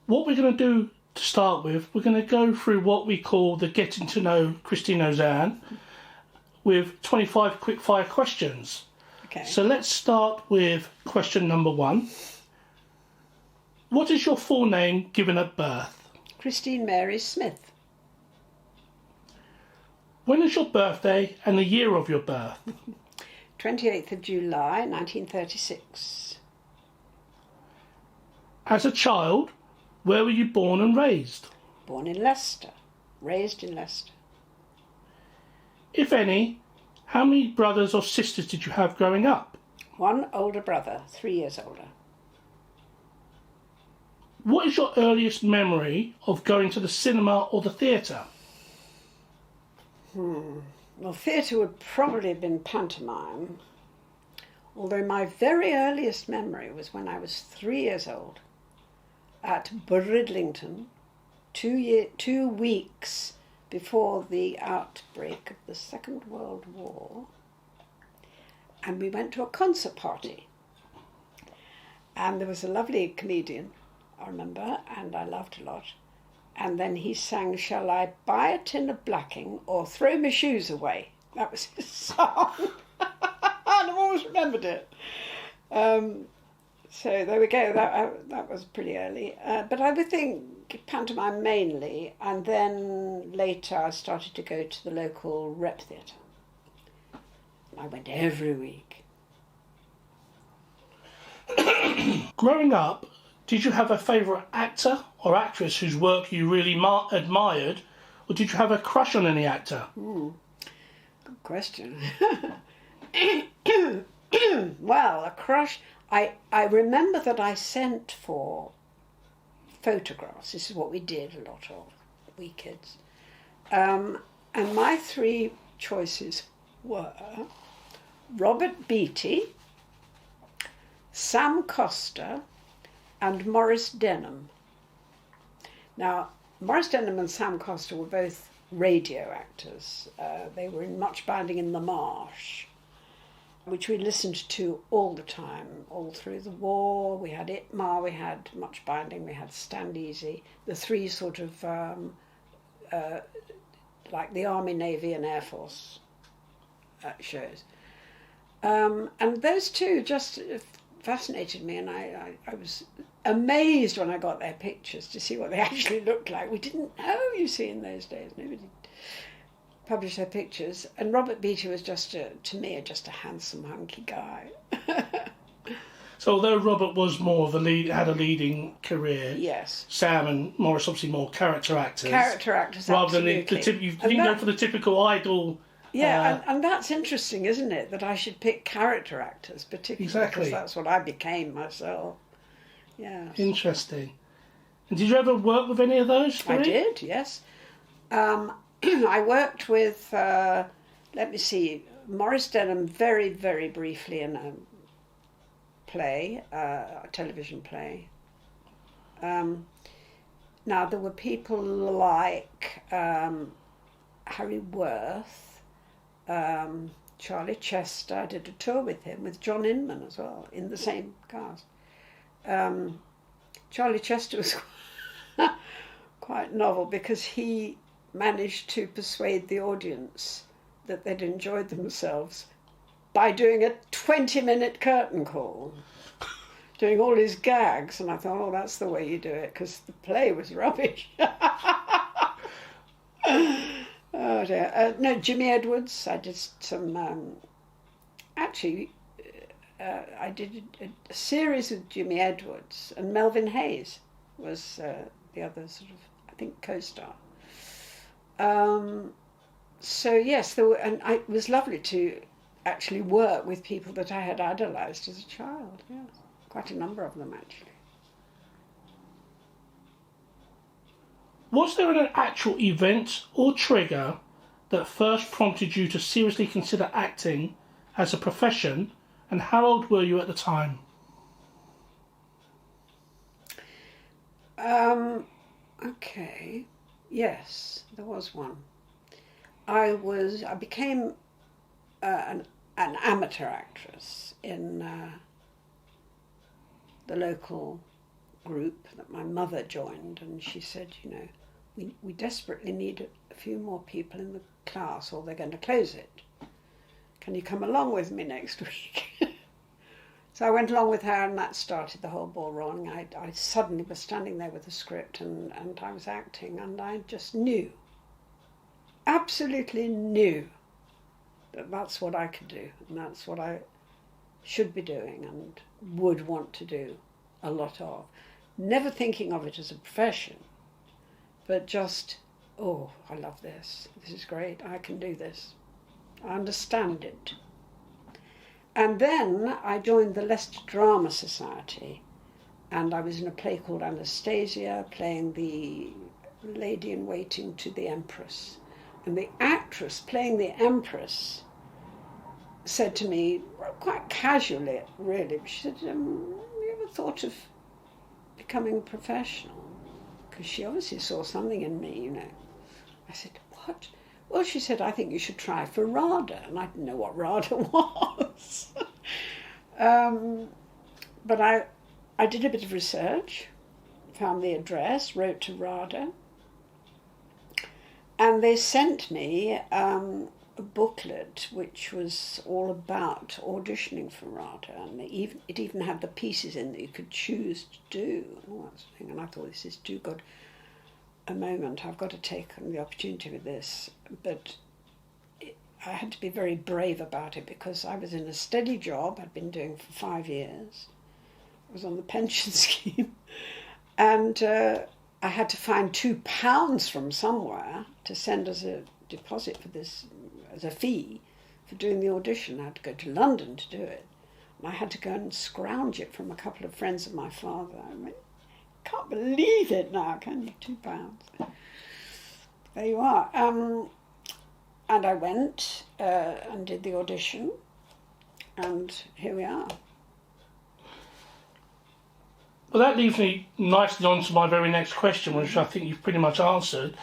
what we're going to do to start with, we're going to go through what we call the Getting to Know Christine Ozanne with 25 quick-fire questions. Okay. So let's start with question number 1. What is your full name given at birth? Christine Mary Smith. When is your birthday and the year of your birth? 28th of July, 1936. As a child, where were you born and raised? Born in Leicester. Raised in Leicester. If any, how many brothers or sisters did you have growing up? One older brother, 3 years older. What is your earliest memory of going to the cinema or the theatre? Well, theatre would probably have been pantomime, although my very earliest memory was when I was 3 years old at Bridlington, 2 weeks before the outbreak of the Second World War, and we went to a concert party, and there was a lovely comedian, I remember, and I laughed a lot. And then he sang, "Shall I buy a tin of blacking or throw my shoes away?" That was his song. And I've always remembered it. So there we go. That was pretty early. But I would think pantomime mainly. And then later I started to go to the local rep theatre. I went every week. Growing up, did you have a favourite actor or actress whose work you really admired, or did you have a crush on any actor? Good question. Well, a crush. I remember that I sent for photographs. This is what we did a lot of, we kids. And my 3 choices were Robert Beatty, Sam Coster, and Maurice Denham. Now, Maurice Denham and Sam Coster were both radio actors. They were in Much Banding in the Marsh, which we listened to all the time, all through the war. We had Itmar, we had Much Banding, we had Stand Easy, the 3 sort of like the Army, Navy and Air Force shows. And those 2 just fascinated me, and I was amazed when I got their pictures to see what they actually looked like. We didn't know, you see, in those days. Nobody published their pictures. And Robert Beatty was to me, just a handsome, hunky guy. So although Robert was more of had a leading career, yes, Sam and Maurice obviously more character actors. Rather absolutely. Than you didn't go for the typical idol. Yeah, and that's interesting, isn't it? That I should pick character actors, particularly because that's what I became myself. Yeah. Interesting. And did you ever work with any of those 3? I did, yes. I worked with, let me see, Maurice Denham very, very briefly in a play, a television play. Now, there were people like Harry Worth, Charlie Chester. I did a tour with him, with John Inman as well, in the same cast. Charlie Chester was quite novel because he managed to persuade the audience that they'd enjoyed themselves by doing a 20-minute curtain call, doing all his gags, and I thought, oh, that's the way you do it, because the play was rubbish. Oh dear. No, Jimmy Edwards. I did some. I did a series with Jimmy Edwards, and Melvin Hayes was the other sort of, I think, co-star. So yes, there were, and it was lovely to actually work with people that I had idolised as a child. Yes, quite a number of them actually. Was there an actual event or trigger that first prompted you to seriously consider acting as a profession, and how old were you at the time? Okay, yes, there was one. I became an amateur actress in the local group that my mother joined, and she said, you know, we desperately need a few more people in the class or they're going to close it. Can you come along with me next week? So I went along with her, and that started the whole ball rolling. I suddenly was standing there with a script, and I was acting, and I just knew, absolutely knew, that that's what I could do, and that's what I should be doing and would want to do a lot of. Never thinking of it as a profession, but just, oh, I love this. This is great. I can do this. I understand it. And then I joined the Leicester Drama Society, and I was in a play called Anastasia, playing the lady-in-waiting to the Empress. And the actress playing the Empress said to me, quite casually, really, she said, have you ever thought of becoming a professional? Because she obviously saw something in me, you know. I said, what? Well, she said, I think you should try for RADA. And I didn't know what RADA was. But I did a bit of research, found the address, wrote to RADA. And they sent me a booklet which was all about auditioning for RADA. And it even had the pieces in that you could choose to do and all that sort of thing. And I thought, this is too good a moment. I've got to take the opportunity with this. But I had to be very brave about it because I was in a steady job I'd been doing for 5 years. I was on the pension scheme. And I had to find £2 from somewhere to send as a deposit for this, as a fee for doing the audition. I had to go to London to do it. And I had to go and scrounge it from a couple of friends of my father. I mean, can't believe it now, can you? £2. There you are. And I went and did the audition, and here we are. Well, that leads me nicely on to my very next question, which I think you've pretty much answered.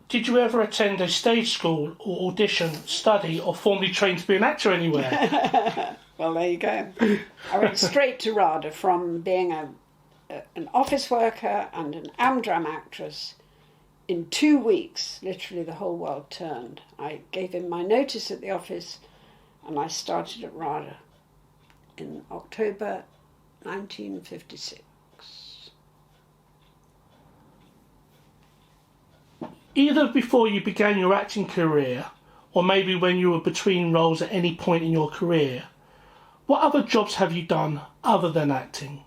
Did you ever attend a stage school or audition, study, or formally train to be an actor anywhere? Well, there you go. I went straight to RADA from being an office worker and an Amdram actress. In 2 weeks, literally the whole world turned. I gave in my notice at the office, and I started at RADA in October 1956. Either before you began your acting career, or maybe when you were between roles at any point in your career, what other jobs have you done other than acting?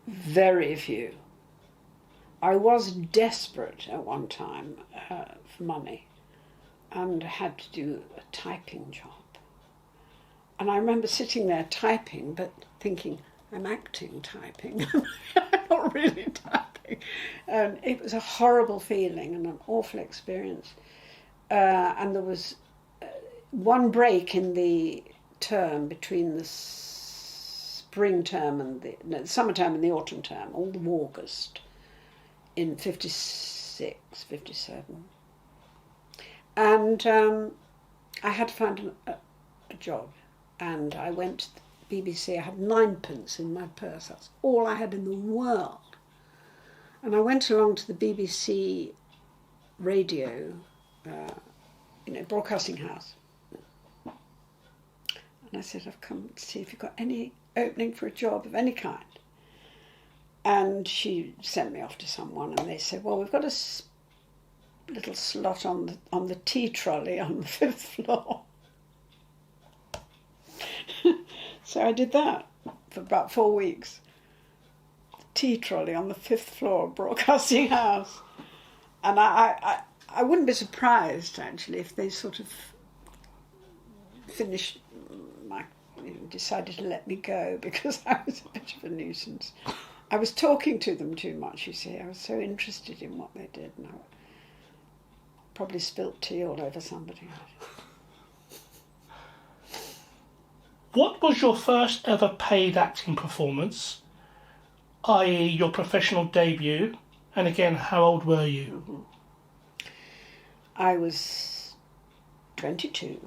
Very few. I was desperate at one time for money and had to do a typing job. And I remember sitting there typing, but thinking, I'm acting typing. I'm not really typing. And it was a horrible feeling and an awful experience. And there was one break in the term between the spring term and the summer term and the autumn term, all the August, in 56, 57. And I had to find a job. And I went to the BBC. I had 9p in my purse. That's all I had in the world. And I went along to the BBC radio, broadcasting house. And I said, I've come to see if you've got any opening for a job of any kind. And she sent me off to someone, and they said, well, we've got a little slot on the tea trolley on the 5th floor. So I did that for about 4 weeks. The tea trolley on the 5th floor of Broadcasting House. And I wouldn't be surprised, actually, if they sort of finished, decided to let me go because I was a bit of a nuisance. I was talking to them too much, you see. I was so interested in what they did, and I probably spilt tea all over somebody. What was your first ever paid acting performance, i.e. your professional debut, and again, how old were you? Mm-hmm. I was 22.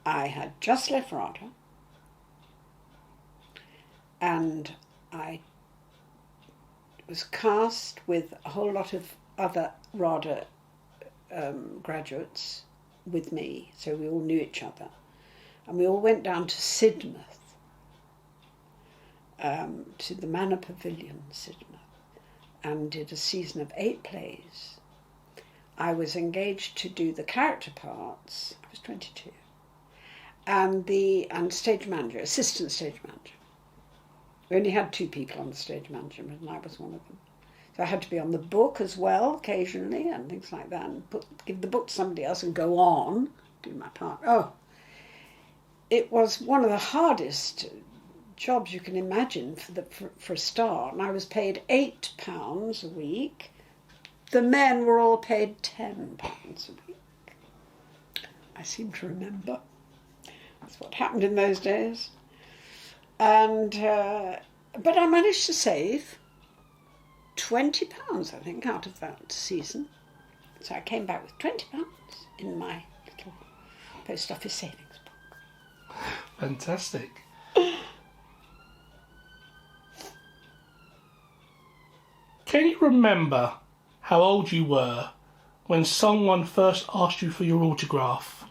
I had just left RADA, and I was cast with a whole lot of other RADA graduates with me, so we all knew each other, and we all went down to Sidmouth, to the Manor Pavilion, Sidmouth, and did a season of 8 plays. I was engaged to do the character parts. I was 22, and stage manager, assistant stage manager. We only had 2 people on the stage management, and I was one of them. So I had to be on the book as well, occasionally, and things like that, and give the book to somebody else and go on, do my part. Oh, it was one of the hardest jobs you can imagine for a start, and I was paid £8 a week. The men were all paid £10 a week. I seem to remember. That's what happened in those days. And but I managed to save £20, I think, out of that season. So I came back with £20 in my little post office savings book. Fantastic. Can you remember how old you were when someone first asked you for your autograph?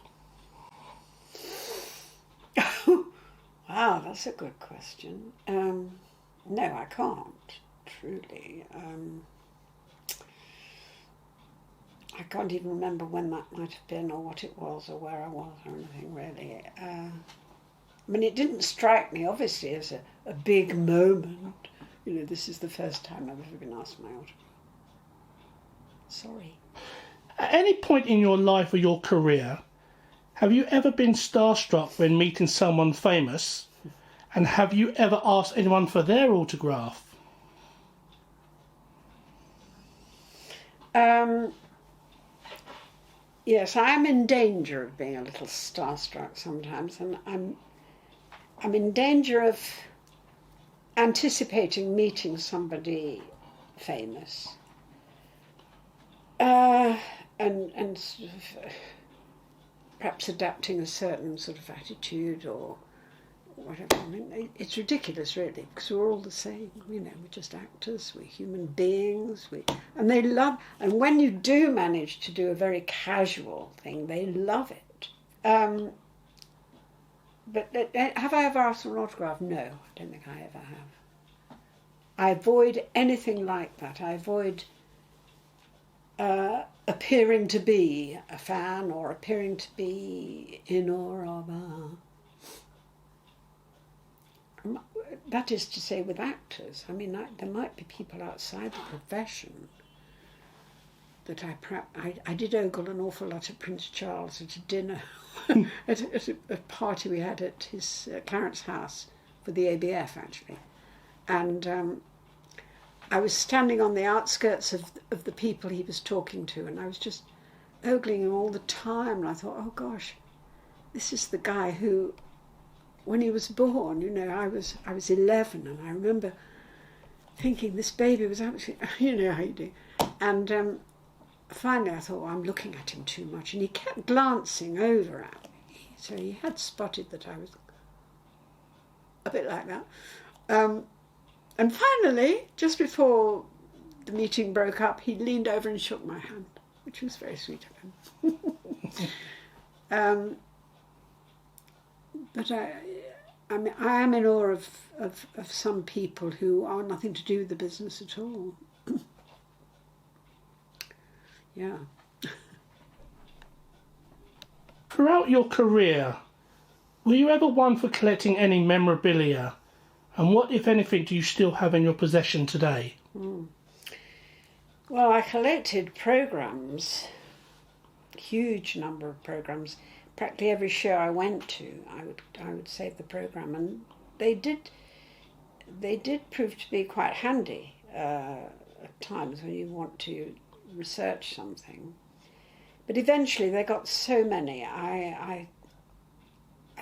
Wow, that's a good question. No, I can't, truly. I can't even remember when that might have been or what it was or where I was or anything, really. I mean, it didn't strike me, obviously, as a big moment. You know, this is the first time I've ever been asked for my autograph. Sorry. At any point in your life or your career, have you ever been starstruck when meeting someone famous? And have you ever asked anyone for their autograph? Yes, I am in danger of being a little starstruck sometimes, and I'm in danger of anticipating meeting somebody famous, and sort of perhaps adapting a certain sort of attitude or whatever. I mean, it's ridiculous, really, because we're all the same. You know, we're just actors. We're human beings. And they love. And when you do manage to do a very casual thing, they love it. But have I ever asked for an autograph? No, I don't think I ever have. I avoid anything like that. I avoid appearing to be a fan or appearing to be in awe of that is to say, with actors. I mean, there might be people outside the profession that I did ogle an awful lot at Prince Charles at a dinner, at a party we had at his Clarence House for the ABF, actually. And I was standing on the outskirts of the people he was talking to, and I was just ogling him all the time. And I thought, oh gosh, this is the guy who, when he was born, you know, I was 11, and I remember thinking this baby was absolutely, you know how you do. And finally I thought, well, I'm looking at him too much, and he kept glancing over at me. So he had spotted that I was a bit like that. And finally, just before the meeting broke up, he leaned over and shook my hand, which was very sweet of him. But I mean, I am in awe of some people who are nothing to do with the business at all. Yeah. Throughout your career, were you ever one for collecting any memorabilia? And what, if anything, do you still have in your possession today? Well, I collected programmes, huge number of programmes. Practically every show I went to, I would save the programme, and they did prove to be quite handy at times when you want to research something. But eventually they got so many, I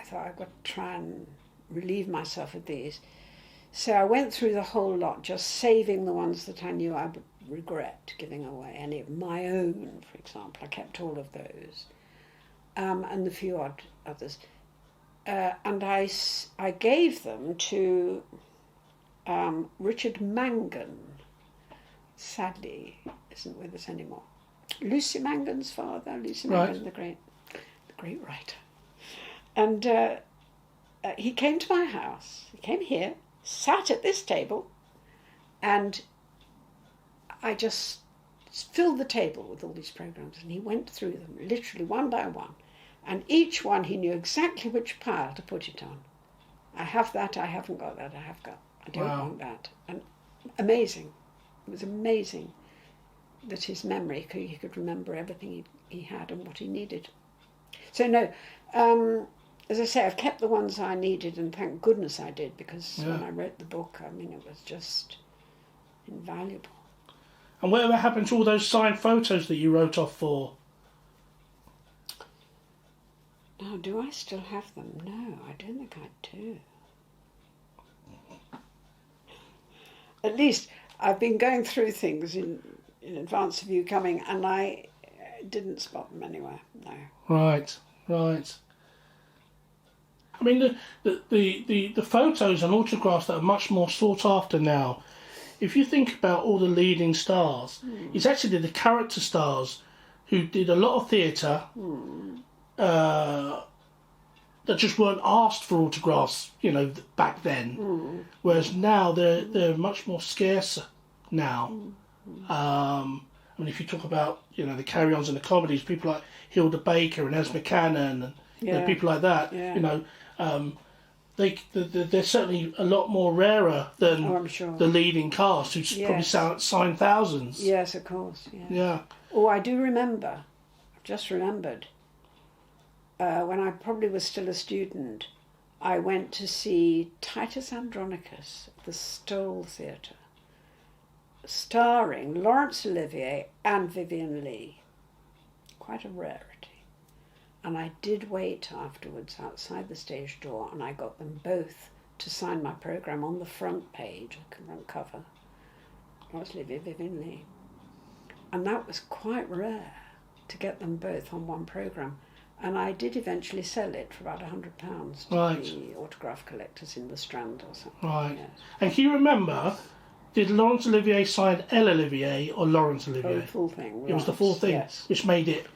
thought I've got to try and relieve myself of these. So I went through the whole lot, just saving the ones that I knew I would regret giving away. Any of my own, for example, I kept all of those. And a few others. And I gave them to Richard Mangan, sadly, isn't with us anymore. Lucy Mangan's father, Lucy Mangan, the great writer. And he came to my house. He came here, sat at this table, and I just filled the table with all these programs, and he went through them literally one by one, and each one he knew exactly which pile to put it on. I have that, I haven't got that, I don't want that. And amazing. It was amazing that his memory, he could remember everything he had and what he needed. So no, as I say, I've kept the ones I needed, and thank goodness I did, because when I wrote the book, I mean, it was just invaluable. And whatever happened to all those signed photos that you wrote off for? Now, do I still have them? No, I don't think I do. At least I've been going through things in advance of you coming, and I didn't spot them anywhere. No. Right. I mean, the photos and autographs that are much more sought after now. If you think about all the leading stars, it's actually the character stars who did a lot of theatre that just weren't asked for autographs, back then. Whereas now they're much more scarce now. I mean, if you talk about the carry-ons and the comedies, people like Hilda Baker and Esme Cannon and people like that, they're certainly a lot more rarer than the leading cast, who probably signed thousands. Yes, of course. Yeah. Oh, I do remember. I've just remembered. When I probably was still a student, I went to see Titus Andronicus at the Stoll Theatre, starring Laurence Olivier and Vivien Leigh. Quite a rarity. And I did wait afterwards outside the stage door, and I got them both to sign my programme on the front page, the front cover. Laurence Olivier, Vivien Leigh. And that was quite rare to get them both on one programme. And I did eventually sell it for about £100 to the autograph collectors in the Strand or something. Right. Yes. And can you remember, did Laurence Olivier sign L. Olivier or Laurence Olivier? Oh, the full thing. Laurence, it was the full thing, yes. Which made it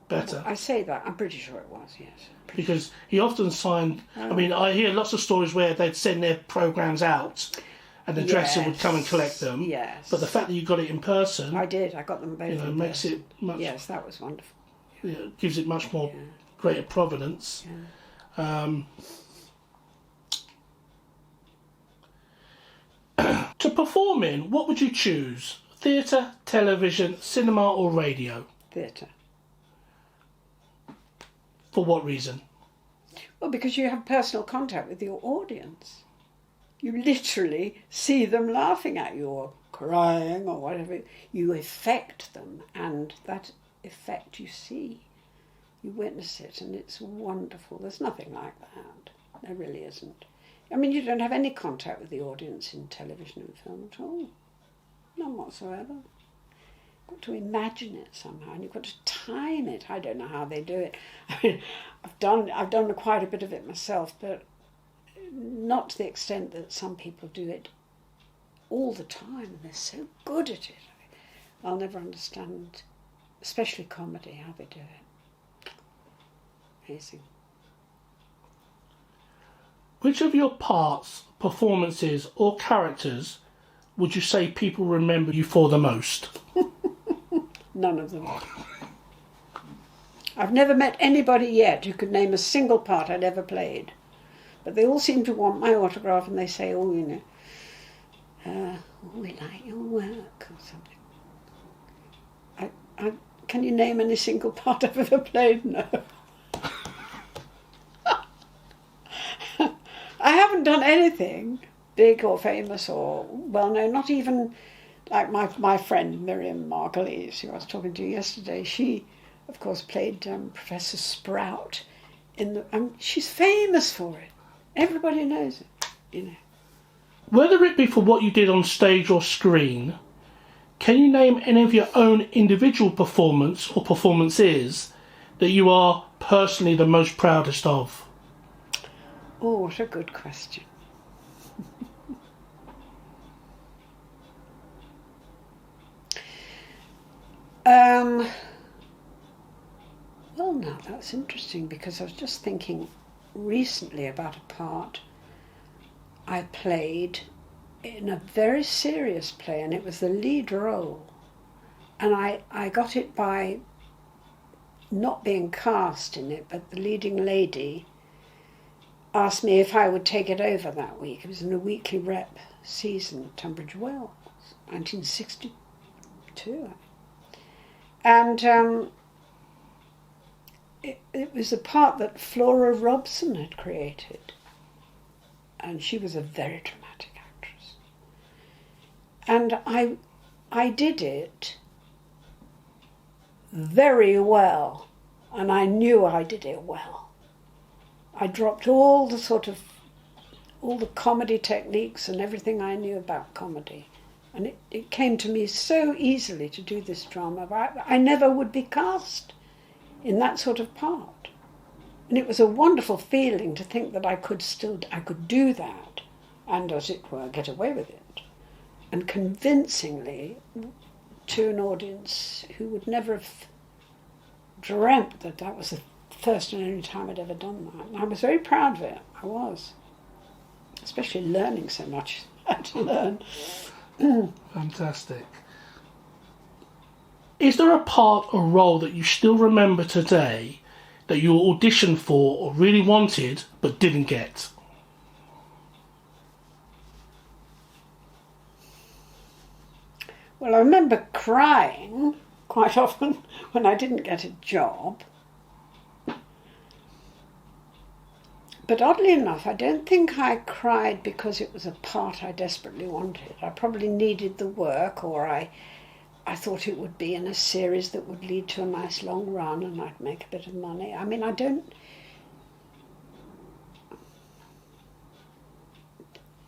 better. I say that, I'm pretty sure it was, yes. Because he often signed, I mean, I hear lots of stories where they'd send their programmes out and the dresser would come and collect them. Yes. But the fact that you got it in person... I did, I got them both in makes person. it much... Yes, that was wonderful. Gives it much more greater provenance. Yeah. To perform in, what would you choose? Theatre, television, cinema or radio? Theatre. For what reason? Well, because you have personal contact with your audience. You literally see them laughing at you or crying or whatever. You affect them, and that effect you see. You witness it, and it's wonderful. There's nothing like that. There really isn't. I mean, you don't have any contact with the audience in television and film at all. None whatsoever. You've got to imagine it somehow, and you've got to time it. I don't know how they do it. I mean, I've done quite a bit of it myself, but not to the extent that some people do it all the time, and they're so good at it. I'll never understand, especially comedy, how they do it. Amazing. Which of your parts, performances or characters would you say people remember you for the most? None of them. I've never met anybody yet who could name a single part I'd ever played. But they all seem to want my autograph, and they say, oh, we like your work or something. Can you name any single part I've ever played? No. I haven't done anything big or famous or well-known, not even like my friend Miriam Margolyes, who I was talking to yesterday. She, of course, played Professor Sprout in the... she's famous for it. Everybody knows it, Whether it be for what you did on stage or screen, can you name any of your own individual performance or performances that you are personally the most proudest of? Oh, what a good question. Well, now that's interesting, because I was just thinking recently about a part I played in a very serious play, and it was the lead role. And I got it by not being cast in it, but the leading lady asked me if I would take it over that week. It was in a weekly rep season at Tunbridge Wells, 1962. And it was a part that Flora Robson had created. And she was a very dramatic actress. And I did it very well, and I knew I did it well. I dropped all the comedy techniques and everything I knew about comedy. And it came to me so easily to do this drama. I never would be cast in that sort of part. And it was a wonderful feeling to think that I could do that, and as it were, get away with it. And convincingly, to an audience who would never have dreamt that that was the first and only time I'd ever done that. And I was very proud of it. I was. Especially learning so much. I had to learn. Fantastic. Is there a part or role that you still remember today that you auditioned for or really wanted but didn't get? Well, I remember crying quite often when I didn't get a job. But oddly enough, I don't think I cried because it was a part I desperately wanted. I probably needed the work, or I thought it would be in a series that would lead to a nice long run and I'd make a bit of money. I mean,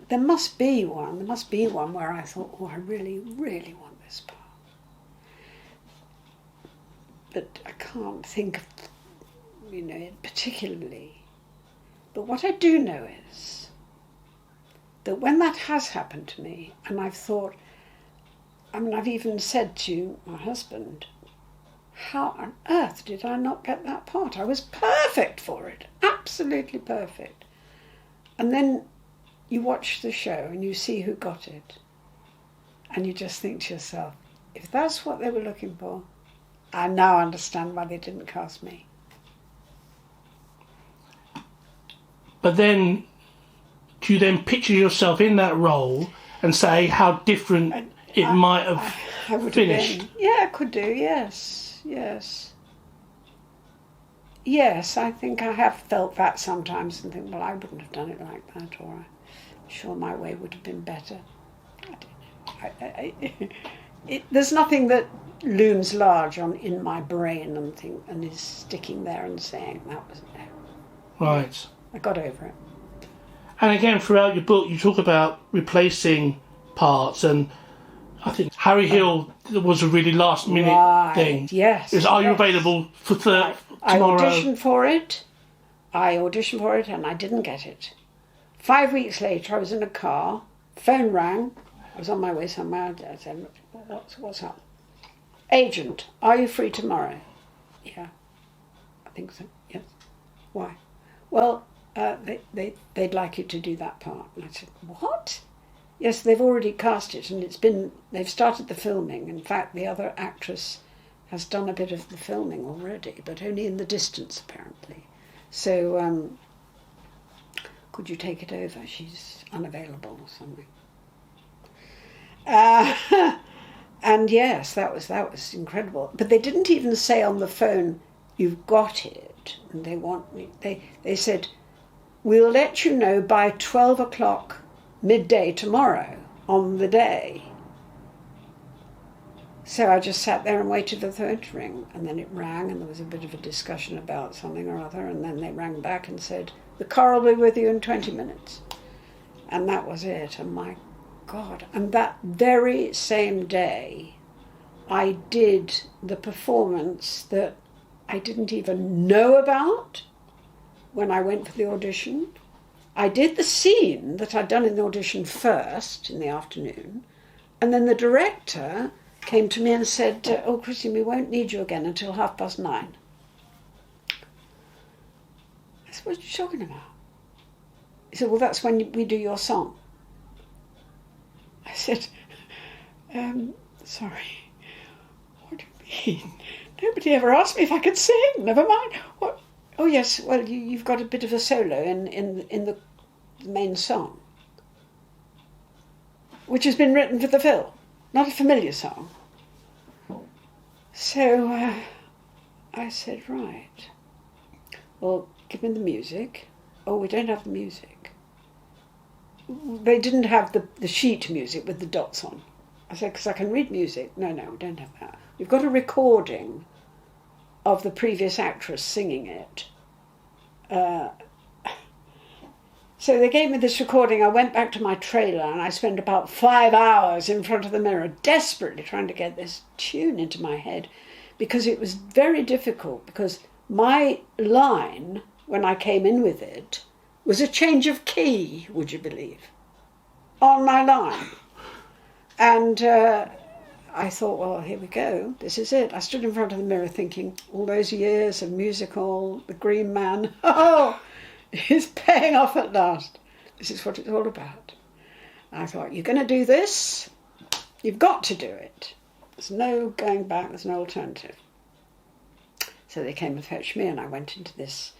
there must be one where I thought, oh, I really, really want this part. But I can't think of, it particularly. But what I do know is that when that has happened to me, and I've thought, I've even said to my husband, how on earth did I not get that part? I was perfect for it, absolutely perfect. And then you watch the show and you see who got it, and you just think to yourself, if that's what they were looking for, I now understand why they didn't cast me. But then, do you then picture yourself in that role and say how different it might have finished? Yeah, I could do, yes. Yes, I think I have felt that sometimes and think, well, I wouldn't have done it like that, or I'm sure my way would have been better. I don't know. There's nothing that looms large in my brain and is sticking there and saying, that was no. Right. I got over it. And again, throughout your book, you talk about replacing parts, and I think Harry Hill was a really last-minute thing. Yes. Are you available for tomorrow? I auditioned for it, and I didn't get it. 5 weeks later, I was in a car, phone rang, I was on my way somewhere, I said, what's up? Agent, are you free tomorrow? Yeah, I think so, yes. Why? Well, they'd like you to do that part. And I said, what? Yes, they've already cast it, and they've started the filming. In fact, the other actress has done a bit of the filming already, but only in the distance, apparently. So, could you take it over? She's unavailable or something. And yes, that was incredible. But they didn't even say on the phone, you've got it. And they want me. They said, we'll let you know by 12 o'clock midday tomorrow on the day. So I just sat there and waited for the phone to ring, and then it rang, and there was a bit of a discussion about something or other, and then they rang back and said, the car will be with you in 20 minutes. And that was it. And my God. And that very same day, I did the performance that I didn't even know about when I went for the audition. I did the scene that I'd done in the audition first in the afternoon, and then the director came to me and said, "Oh, Christine, we won't need you again until 9:30." I said, "What are you talking about?" He said, "Well, that's when we do your song." I said, "Sorry, what do you mean? Nobody ever asked me if I could sing. Never mind. What? Oh, yes, well, you've got a bit of a solo in the main song, which has been written for the film, not a familiar song." So I said, "Right. Well, give me the music." "Oh, we don't have the music." They didn't have the sheet music with the dots on. I said, "Because I can read music." No, we don't have that. We've got a recording of the previous actress singing it. So they gave me this recording. I went back to my trailer and I spent about 5 hours in front of the mirror desperately trying to get this tune into my head, because it was very difficult, because my line, when I came in with it, was a change of key, would you believe, on my line. And I thought, well, here we go, this is it. I stood in front of the mirror thinking, all those years of musical, the Green Man, oh, it's paying off at last. This is what it's all about. And I thought, you're going to do this, you've got to do it. There's no going back, there's no alternative. So they came and fetched me, and I went into this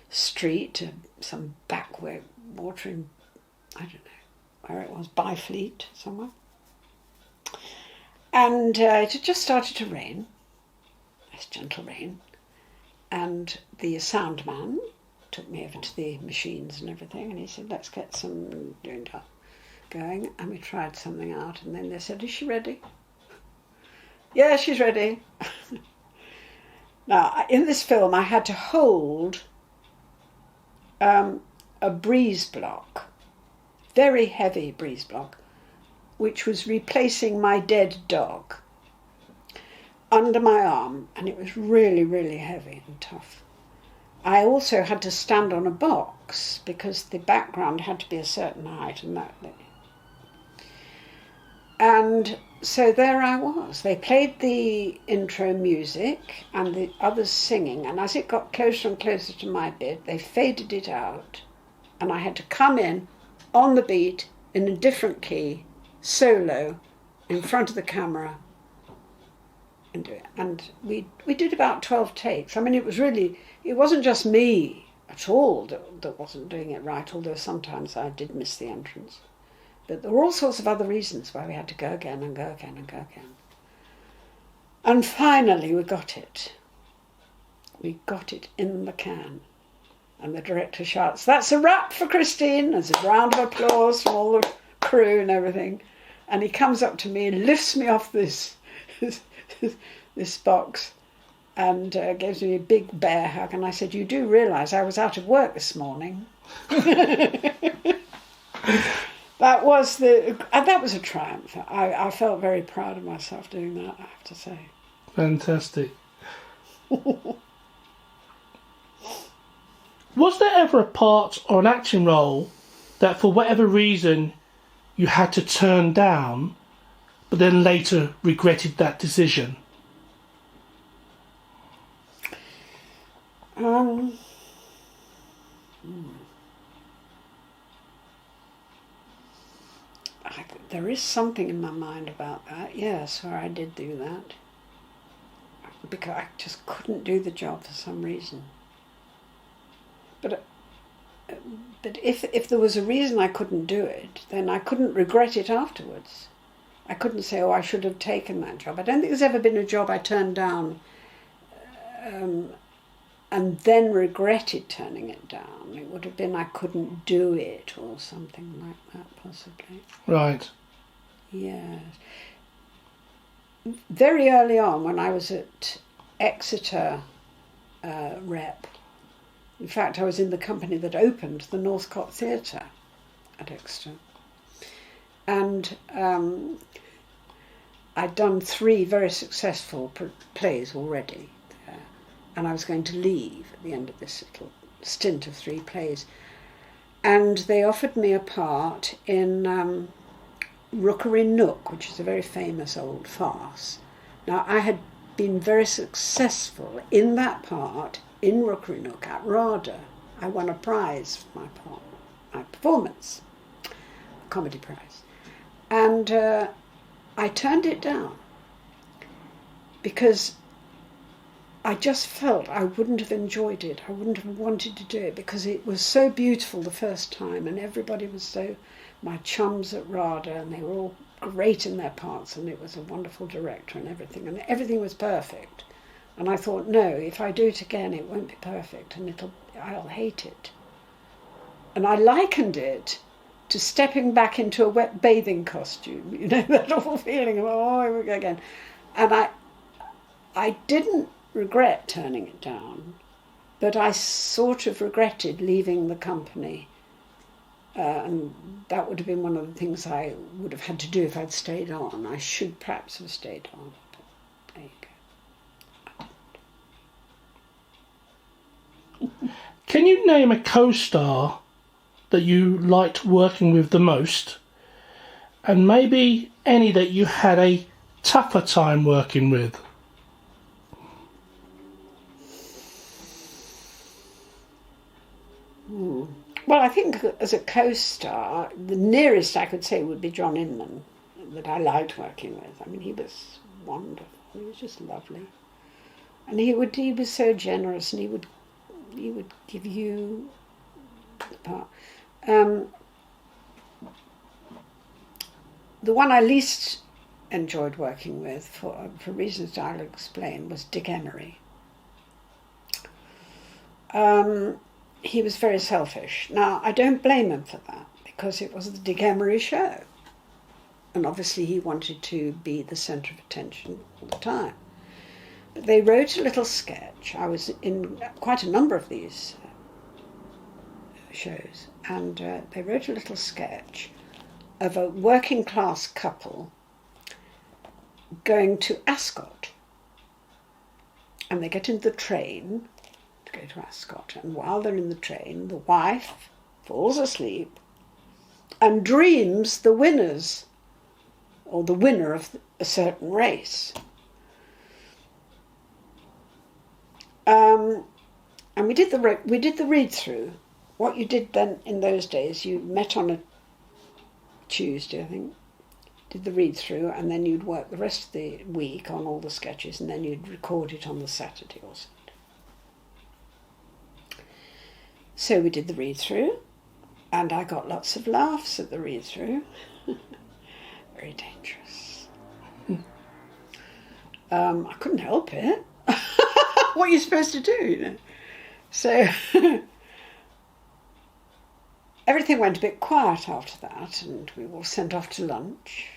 street, some watering, I don't know where it was, Byfleet somewhere. And it had just started to rain, nice gentle rain, and the sound man took me over to the machines and everything, and he said, "Let's get some going." And we tried something out, and then they said, "Is she ready?" "Yeah, she's ready." Now, in this film, I had to hold a breeze block, very heavy breeze block, which was replacing my dead dog, under my arm, and it was really, really heavy and tough. I also had to stand on a box because the background had to be a certain height and that. And so there I was. They played the intro music and the others singing, and as it got closer and closer to my bit, they faded it out, and I had to come in on the beat in a different key, solo, in front of the camera, and do it. And we did about 12 takes. I mean, it wasn't just me at all that wasn't doing it right, although sometimes I did miss the entrance. But there were all sorts of other reasons why we had to go again and go again and go again. And finally we got it. We got it in the can. And the director shouts, "That's a wrap for Christine." There's a round of applause from all the crew and everything. And he comes up to me and lifts me off this box and gives me a big bear hug. And I said, "You do realise I was out of work this morning." That was a triumph. I felt very proud of myself doing that, I have to say. Fantastic. Was there ever a part or an acting role that for whatever reason you had to turn down, but then later regretted that decision? There is something in my mind about that, yes, where I did do that. Because I just couldn't do the job for some reason. But if there was a reason I couldn't do it, then I couldn't regret it afterwards. I couldn't say, "Oh, I should have taken that job." I don't think there's ever been a job I turned down and then regretted turning it down. It would have been I couldn't do it or something like that, possibly. Right. Yes. Very early on, when I was at Exeter Rep, in fact, I was in the company that opened the Northcote Theatre at Exeter. And I'd done 3 very successful plays already there. And I was going to leave at the end of this little stint of 3 plays. And they offered me a part in Rookery Nook, which is a very famous old farce. Now, I had been very successful in that part in Rookery Nook at RADA. I won a prize for my performance, a comedy prize. And I turned it down because I just felt I wouldn't have enjoyed it. I wouldn't have wanted to do it because it was so beautiful the first time, and everybody was so, my chums at RADA, and they were all great in their parts, and it was a wonderful director and everything was perfect. And I thought, no, if I do it again, it won't be perfect, and I'll hate it. And I likened it to stepping back into a wet bathing costume, you know, that awful feeling of, oh, here we go again. And I didn't regret turning it down, but I sort of regretted leaving the company. And that would have been one of the things I would have had to do if I'd stayed on. I should perhaps have stayed on, but there you go. Can you name a co-star that you liked working with the most, and maybe any that you had a tougher time working with? Well, I think as a co-star, the nearest I could say would be John Inman, that I liked working with. I mean, he was wonderful. He was just lovely, and he was so generous, and he would give you the part. The one I least enjoyed working with, for reasons I'll explain, was Dick Emery. He was very selfish. Now, I don't blame him for that, because it was the Dick Emery show. And obviously he wanted to be the centre of attention all the time. But they wrote a little sketch. I was in quite a number of these shows. And they wrote a little sketch of a working class couple going to Ascot. And they get into the train to go to Ascot, and while they're in the train, the wife falls asleep and dreams the winners, or the winner of a certain race. And we did the read through. What you did then in those days, you met on a Tuesday, I think, did the read through, and then you'd work the rest of the week on all the sketches, and then you'd record it on the Saturday or something. So we did the read-through, and I got lots of laughs at the read-through. Very dangerous. I couldn't help it. What are you supposed to do, you know? So everything went a bit quiet after that, and we were sent off to lunch.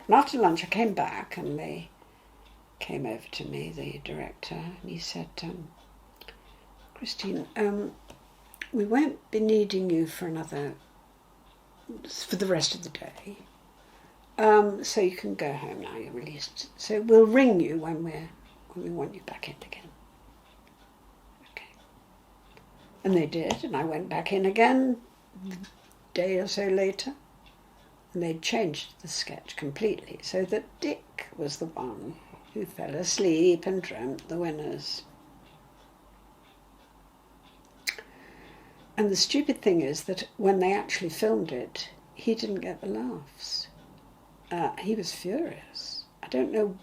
And after lunch I came back, and they came over to me, the director, and he said, Christine, we won't be needing you for the rest of the day. So you can go home now, you're released. So we'll ring you when we want you back in again. Okay. And they did, and I went back in again a day or so later, and they'd changed the sketch completely, so that Dick was the one who fell asleep and dreamt the winners. And the stupid thing is that when they actually filmed it, he didn't get the laughs. He was furious. I don't know.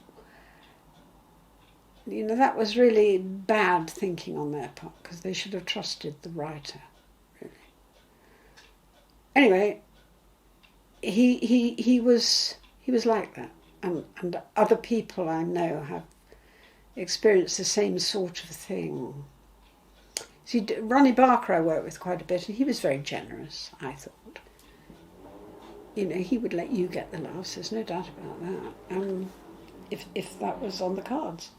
You know, that was really bad thinking on their part, because they should have trusted the writer, really. Anyway, he was like that, and other people I know have experienced the same sort of thing. See, Ronnie Barker I worked with quite a bit, and he was very generous, I thought. You know, he would let you get the laughs, there's no doubt about that, if that was on the cards.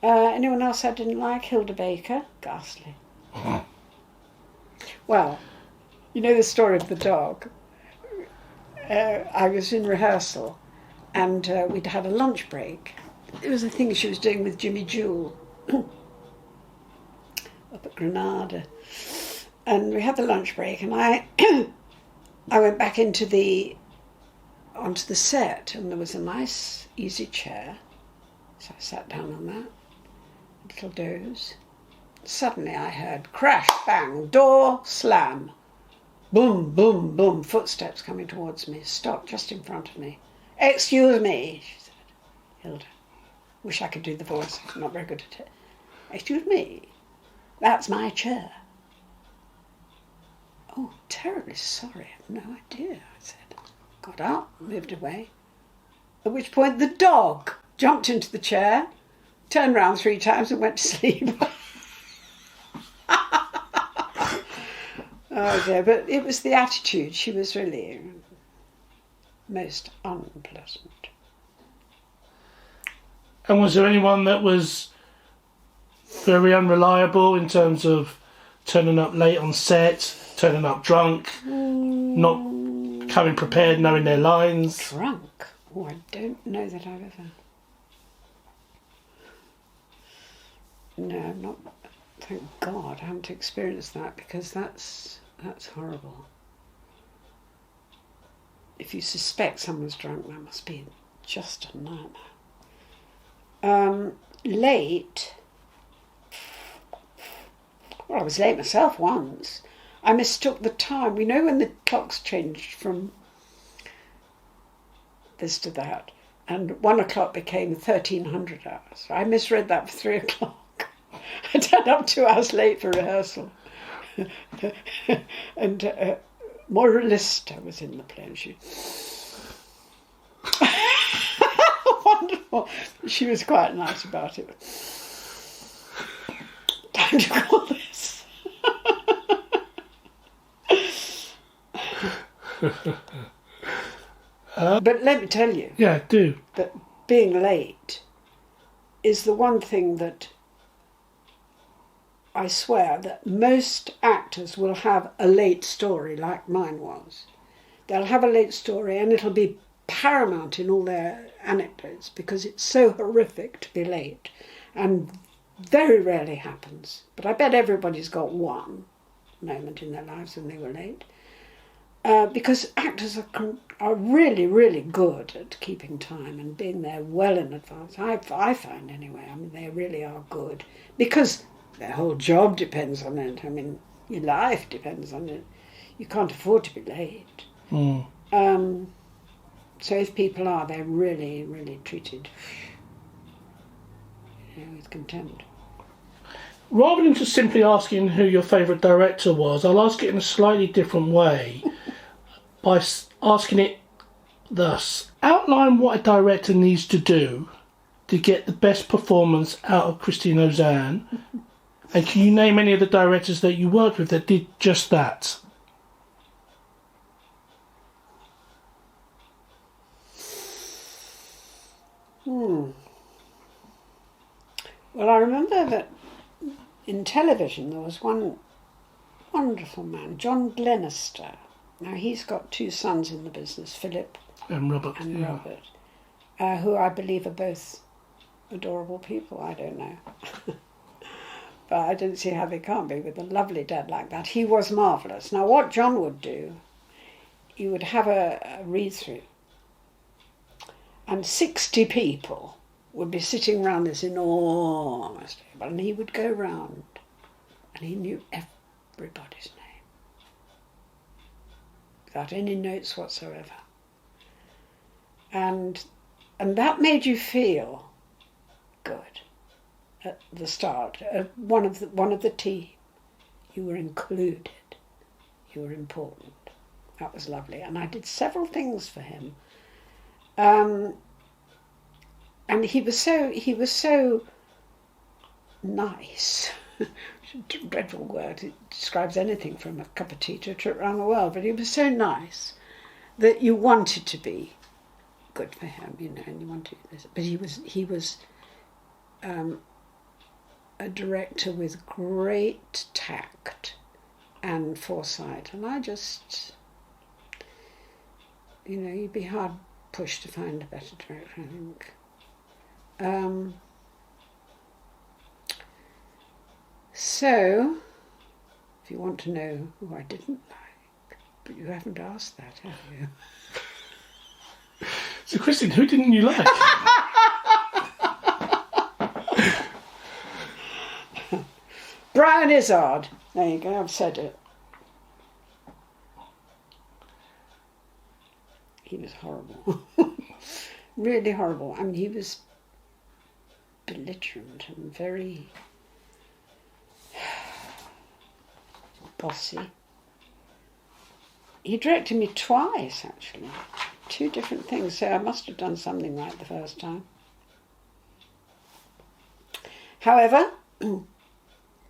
Anyone else I didn't like? Hilda Baker, ghastly. Well, you know the story of the dog. I was in rehearsal, and we'd had a lunch break. It was a thing she was doing with Jimmy Jewell up at Granada, and we had the lunch break, and I I went back into the onto the set, and there was a nice, easy chair. So I sat down on that, a little doze. Suddenly I heard crash, bang, door, slam. Boom, boom, boom, footsteps coming towards me. Stopped just in front of me. "Excuse me," she said. Hilda. Wish I could do the voice. I'm not very good at it. "Excuse me. That's my chair." "Oh, terribly sorry. I've no idea," I said. Got up, moved away. At which point the dog jumped into the chair, turned round 3 times and went to sleep. Oh dear, but it was the attitude. She was really most unpleasant. And was there anyone that was very unreliable in terms of turning up late on set, turning up drunk, not coming prepared, knowing their lines? Drunk? Oh, I don't know that I've ever... No, not... Thank God I haven't experienced that, because that's horrible. If you suspect someone's drunk, that must be just a nightmare. Late. Well, I was late myself once. I mistook the time. You know when the clocks changed from this to that, and 1 o'clock became 1300 hours. I misread that for 3 o'clock. I turned up 2 hours late for rehearsal. And Moira Lister was in the play, and she... Wonderful. She was quite nice about it. Time to call this. But let me tell you. Yeah, do. That being late is the one thing that I swear that most actors will have a late story like mine was. They'll have a late story and it'll be paramount in all their anecdotes because it's so horrific to be late and very rarely happens. But I bet everybody's got one moment in their lives when they were late. Because actors are really, really good at keeping time and being there well in advance. I find anyway, I mean, they really are good because their whole job depends on it. I mean, your life depends on it. You can't afford to be late. So if people are, they're really, really treated with contempt. Rather than just simply asking who your favourite director was, I'll ask it in a slightly different way by asking it thus. Outline what a director needs to do to get the best performance out of Christine Ozanne, and can you name any of the directors that you worked with that did just that? Well, I remember that in television there was one wonderful man, John Glenister. Now he's got 2 sons in the business, Philip And Robert. Who I believe are both adorable people. I don't know. But I don't see how they can't be with a lovely dad like that. He was marvellous. Now what John would do, he would have a read-through and 60 people would be sitting round this enormous table, and he would go round and he knew everybody's name without any notes whatsoever. And that made you feel good at the start. One of the team, you were included, you were important. That was lovely, and I did several things for him. And he was so nice. Dreadful word. It describes anything from a cup of tea to a trip around the world. But he was so nice that you wanted to be good for him, and you wanted this. But he was a director with great tact and foresight, and I just, you'd be hard pushed to find a better director, I think. So, if you want to know who I didn't like, but you haven't asked that, have you? So, Christine, who didn't you like? Brian Izzard. There you go, I've said it. He was horrible. Really horrible. I mean, he was belligerent and very bossy. He directed me twice, actually. 2 different things, so I must have done something right the first time. However,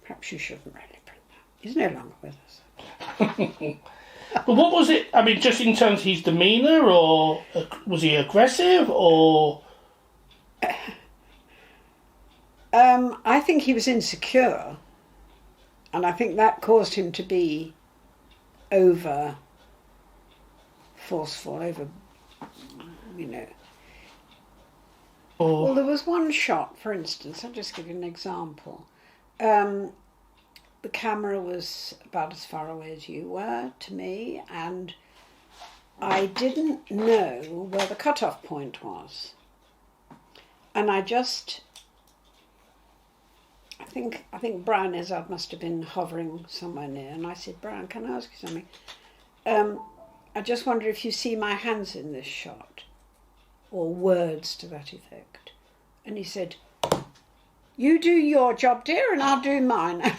perhaps you shouldn't really print that. He's no longer with us. But what was it? I mean, just in terms of his demeanour, or was he aggressive, or? I think he was insecure, and I think that caused him to be over forceful, over, you know. Well, there was one shot, for instance, I'll just give you an example. The camera was about as far away as you were to me, and I didn't know where the cut-off point was. And I think Brian Izzard must have been hovering somewhere near, and I said, Brian, can I ask you something? I just wonder if you see my hands in this shot, or words to that effect. And he said, you do your job, dear, and I'll do mine.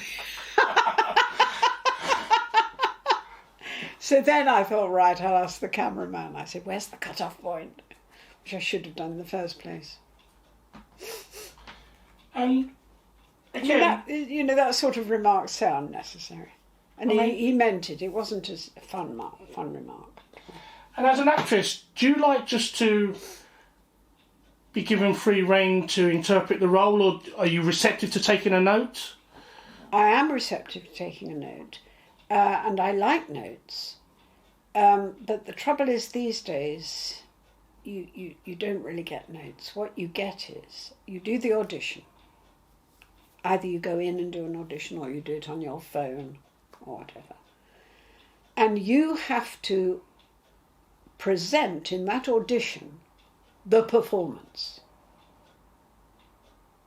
So then I thought, right, I'll ask the cameraman. I said, where's the cut-off point? Which I should have done in the first place. Again, that sort of remarks sound necessary. And he meant it. It wasn't a fun remark. And as an actress, do you like just to be given free rein to interpret the role, or are you receptive to taking a note? I am receptive to taking a note, and I like notes. But the trouble is, these days, you don't really get notes. What you get is, you do the audition. Either you go in and do an audition, or you do it on your phone, or whatever. And you have to present in that audition the performance.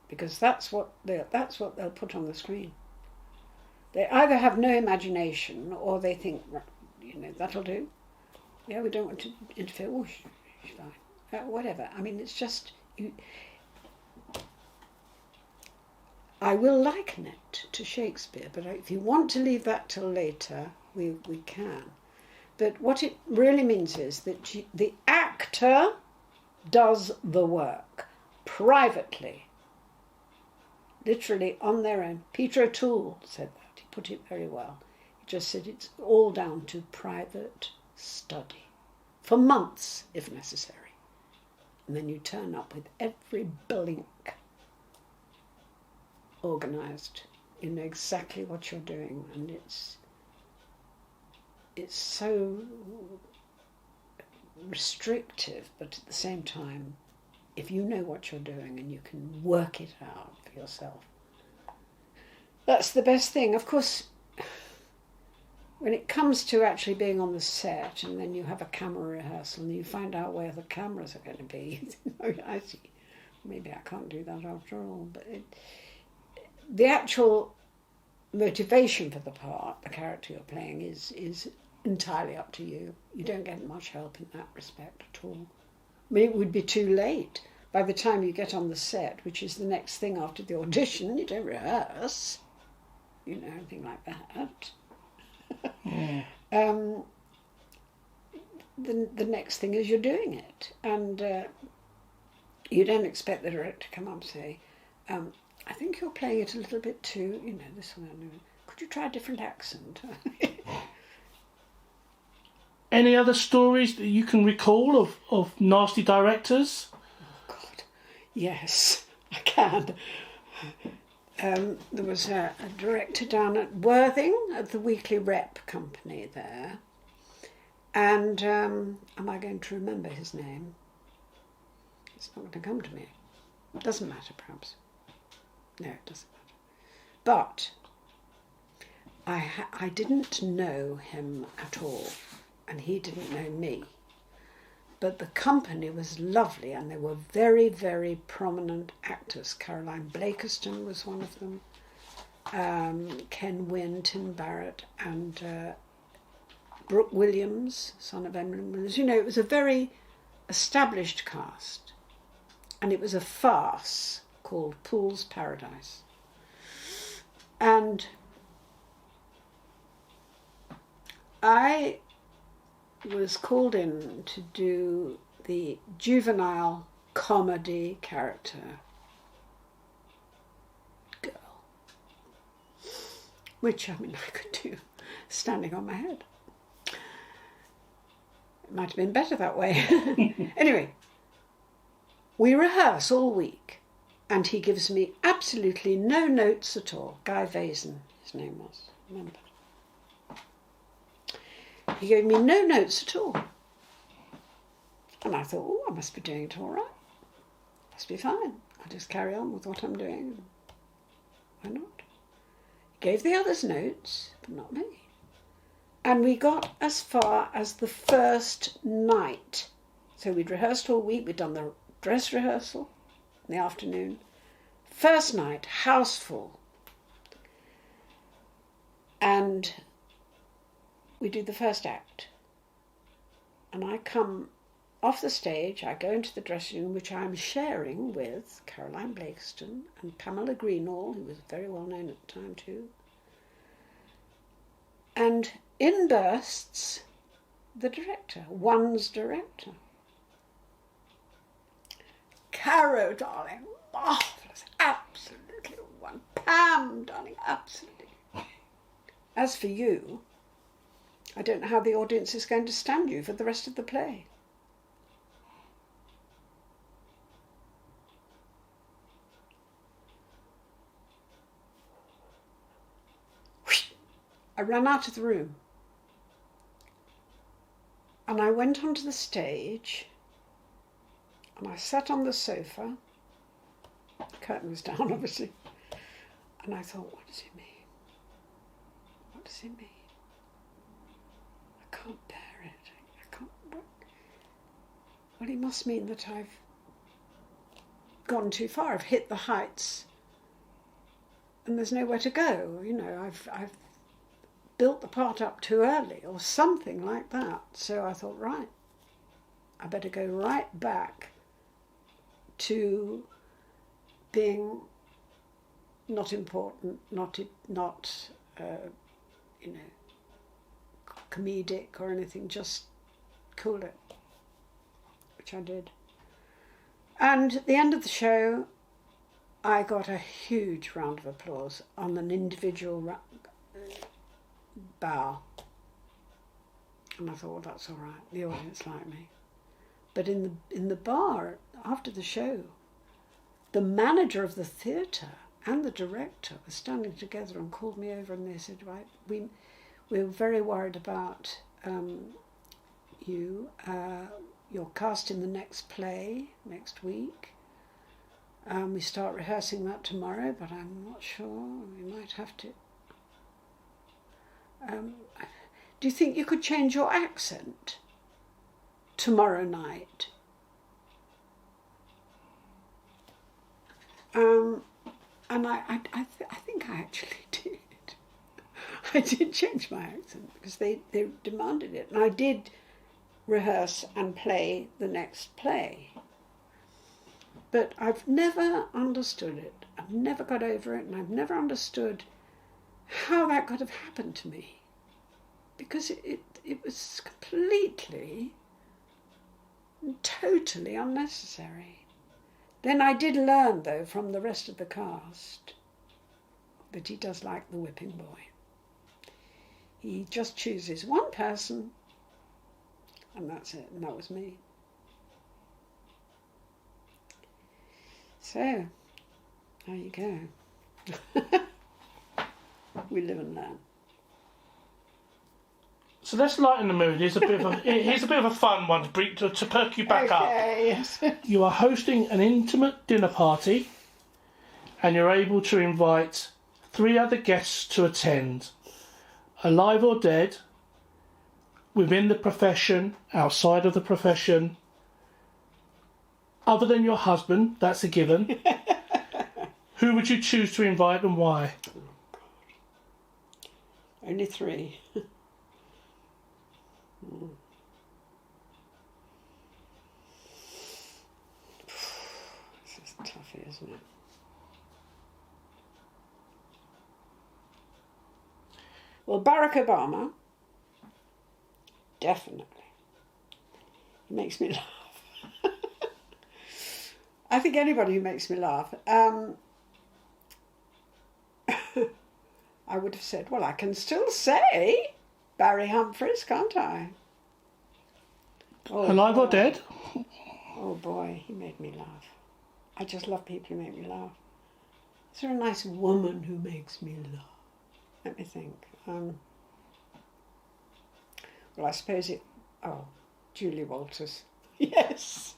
Because that's what they'll put on the screen. They either have no imagination, or they think, that'll do. Yeah, we don't want to interfere. Oh, she's fine. Whatever. I mean, it's just I will liken it to Shakespeare, but if you want to leave that till later, we can. But what it really means is that the actor does the work privately, literally on their own. Peter O'Toole said that. He put it very well. He just said it's all down to private study for months, if necessary. And then you turn up with every blink organised. You know exactly what you're doing, and it's so restrictive, but at the same time, if you know what you're doing and you can work it out for yourself, that's the best thing. Of course, when it comes to actually being on the set and then you have a camera rehearsal and you find out where the cameras are going to be, I see, maybe I can't do that after all, but the actual motivation for the part, the character you're playing, is entirely up to you. You don't get much help in that respect at all. I mean, it would be too late. By the time you get on the set, which is the next thing after the audition, you don't rehearse, anything like that. Yeah. The next thing is you're doing it. And you don't expect the director to come up and say, I think you're playing it a little bit too, this one. Could you try a different accent? Any other stories that you can recall of nasty directors? Oh, God. Yes, I can. There was a director down at Worthing at the Weekly Rep Company there. And am I going to remember his name? It's not going to come to me. It doesn't matter, perhaps. No, it doesn't matter. But I didn't know him at all, and he didn't know me. But the company was lovely, and they were very, very prominent actors. Caroline Blakiston was one of them, Ken Wynne, Tim Barrett, and Brooke Williams, son of Emily Williams. You know, it was a very established cast, and it was a farce called Pool's Paradise. And I was called in to do the juvenile comedy character girl, which, I mean, I could do standing on my head. It might have been better that way. Anyway, we rehearse all week, and he gives me absolutely no notes at all. Guy Vazen, his name was, remember? He gave me no notes at all. And I thought, oh, I must be doing it all right. Must be fine. I'll just carry on with what I'm doing. Why not? He gave the others notes, but not me. And we got as far as the first night. So we'd rehearsed all week. We'd done the dress rehearsal in the afternoon. First night, house full. And we do the first act. And I come off the stage, I go into the dressing room, which I'm sharing with Caroline Blakiston and Pamela Greenall, who was very well known at the time too. And in bursts the director, one's director. Caro, darling, marvellous, absolutely one. Pam, darling, absolutely. As for you, I don't know how the audience is going to stand you for the rest of the play. I ran out of the room. And I went onto the stage and I sat on the sofa. The curtain was down, obviously. And I thought, what does he mean? What does he mean? I can't bear it. I can't. Well, he must mean that I've gone too far. I've hit the heights, and there's nowhere to go. You know, I've built the part up too early, or something like that. So I thought, right, I better go right back to being not important, not you know, comedic or anything, just cool it, which I did. And at the end of the show, I got a huge round of applause on an individual bow. And I thought, well, that's all right, the audience like me. But in the bar, after the show, the manager of the theatre and the director were standing together and called me over, and they said, right, we were very worried about you. You're cast in the next play next week. We start rehearsing that tomorrow, but I'm not sure. We might have to. Do you think you could change your accent tomorrow night? And I think I actually did. I did change my accent because they demanded it. And I did rehearse and play the next play. But I've never understood it. I've never got over it, and I've never understood how that could have happened to me. Because it was completely, totally unnecessary. Then I did learn, though, from the rest of the cast that he does like the whipping boy. He just chooses one person, and that's it, and that was me. So, there you go. We live and learn. So let's lighten the mood. Here's a bit of a fun one to perk you back up. Yes. You are hosting an intimate dinner party, and you're able to invite 3 other guests to attend, alive or dead, within the profession, outside of the profession, Other than your husband, that's a given. Who would you choose to invite and why? Only 3. This is tough, isn't it? Well, Barack Obama, definitely. He makes me laugh. I think anybody who makes me laugh. I would have said, well, I can still say Barry Humphries, can't I? Oh, Alive or boy. dead? Oh boy, he made me laugh. I just love people who make me laugh. Is there a nice woman who makes me laugh? Let me think. Well, I suppose it... Oh, Julie Walters. Yes.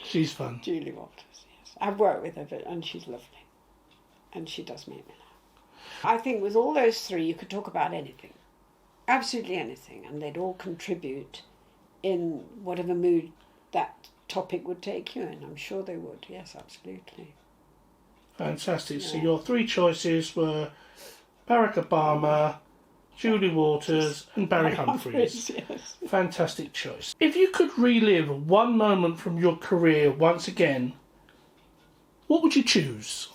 She's fun. Julie Walters, yes. I've worked with her, and she's lovely. And she does make me laugh. I think with all those 3, you could talk about anything. Absolutely anything. And they'd all contribute in whatever mood that topic would take you in. I'm sure they would. Yes, absolutely. Fantastic. Yeah. So your 3 choices were Barack Obama, Julie Waters and Barry Humphries. Yes. Fantastic choice. If you could relive one moment from your career once again, what would you choose?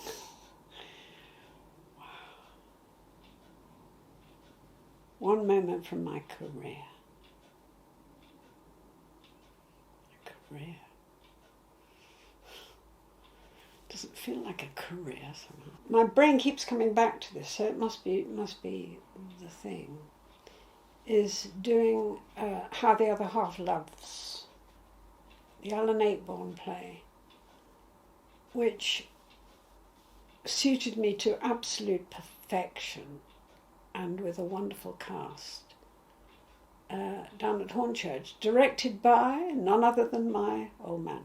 One moment from my career. Doesn't feel like a career somehow. My brain keeps coming back to this, so it must be the thing. Is doing How the Other Half Loves, the Alan Ayckbourn play, which suited me to absolute perfection and with a wonderful cast. Down at Hornchurch, directed by none other than my old man.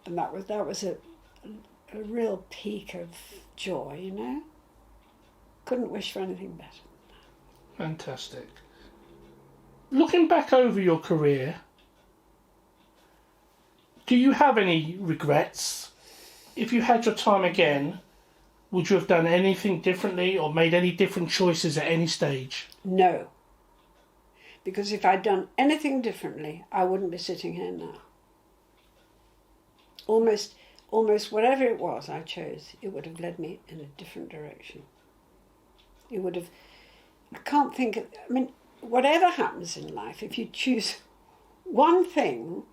And that was a real peak of joy, you know? Couldn't wish for anything better. Fantastic. Looking back over your career, do you have any regrets? If you had your time again, would you have done anything differently or made any different choices at any stage? No. Because if I'd done anything differently, I wouldn't be sitting here now. Almost whatever it was I chose, it would have led me in a different direction. It would have... I can't think of... I mean, whatever happens in life, if you choose one thing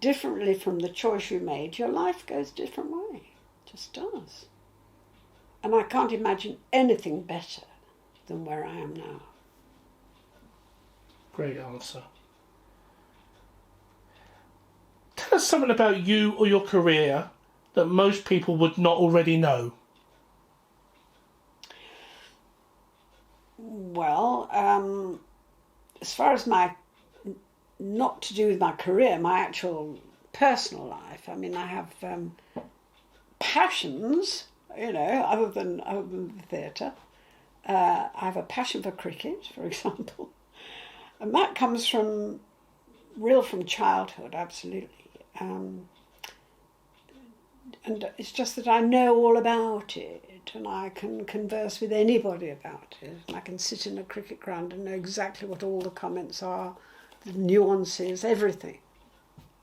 differently from the choice you made, your life goes a different way. It just does. And I can't imagine anything better than where I am now. Great answer. Tell us something about you or your career that most people would not already know. Well, as far as not to do with my career, my actual personal life, I mean, I have passions, you know, other than the theatre. I have a passion for cricket, for example. And that comes from childhood, absolutely. And it's just that I know all about it, and I can converse with anybody about it. And I can sit in a cricket ground and know exactly what all the comments are, the nuances, everything.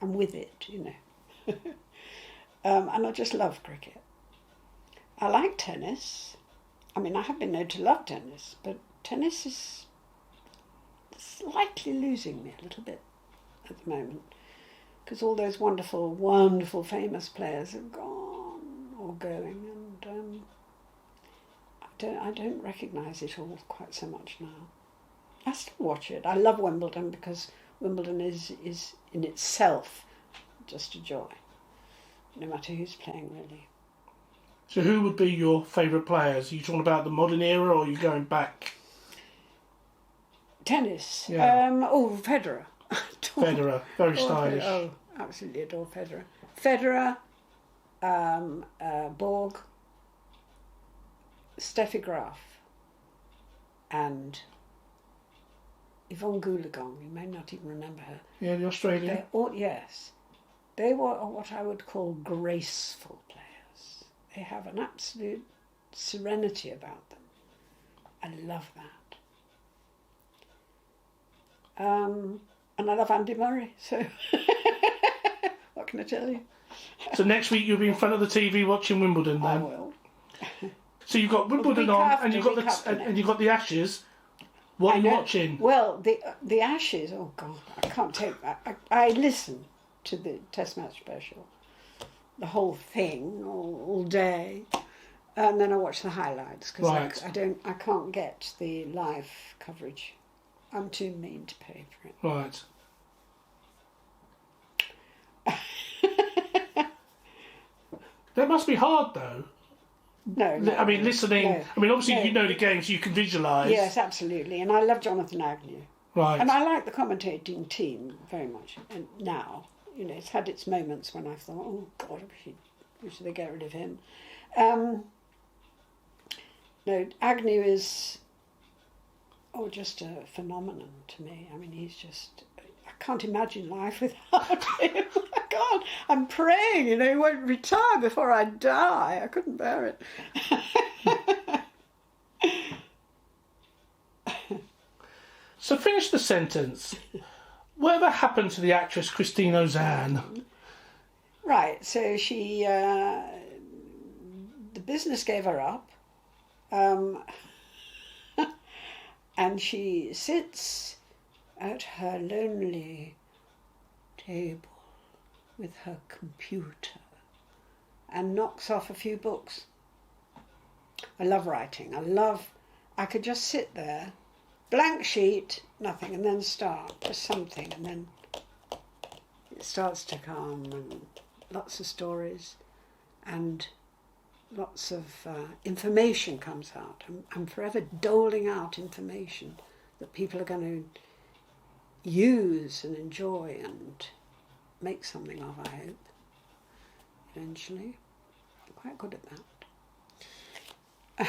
I'm with it, you know. And I just love cricket. I like tennis. I mean, I have been known to love tennis, but tennis is slightly losing me a little bit at the moment, because all those wonderful, wonderful, famous players have gone or going, and I don't recognise it all quite so much now. I still watch it. I love Wimbledon because Wimbledon is in itself just a joy, no matter who's playing, really. So who would be your favourite players? Are you talking about the modern era or are you going back? Tennis. Yeah. Federer. Federer, very stylish. Oh, absolutely adore Federer. Federer, Borg, Steffi Graf, and Yvonne Goolagong. You may not even remember her. Yeah, the Australian. Yes. They were what I would call graceful players. They have an absolute serenity about them. I love that. And I love Andy Murray, so what can I tell you? So next week you'll be in front of the TV watching Wimbledon then? I will. So you've got Wimbledon on, and you've got the Ashes. What are you watching? Well, the Ashes. Oh God, I can't take that. I listen to the Test match special, the whole thing, all day, and then I watch the highlights because I can't get the live coverage. I'm too mean to pay for it. Right. That must be hard though. No, I mean, listening. No, I mean, obviously you know the games, you can visualise. Yes, absolutely, and I love Jonathan Agnew. Right. And I like the commentating team very much. And now, you know, it's had its moments when I've thought, oh God, we should get rid of him. No, Agnew is just a phenomenon to me. I mean, he's just, I can't imagine life without him. I can't. I'm praying, you know, he won't retire before I die. I couldn't bear it. So finish the sentence. Whatever happened to the actress Christine Ozanne? Right, so she, the business gave her up. And she sits at her lonely table with her computer and knocks off a few books. I love writing. I could just sit there, blank sheet, nothing, and then start with something, and then it starts to come, and lots of stories, and lots of information comes out. I'm forever doling out information that people are going to use and enjoy and make something of, I hope, eventually. I'm quite good at that.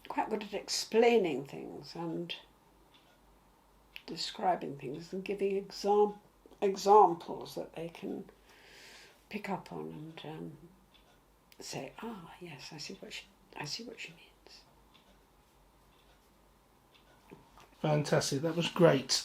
Quite good at explaining things and describing things and giving examples that they can pick up on and say, yes, I see what she means. Fantastic. That was great.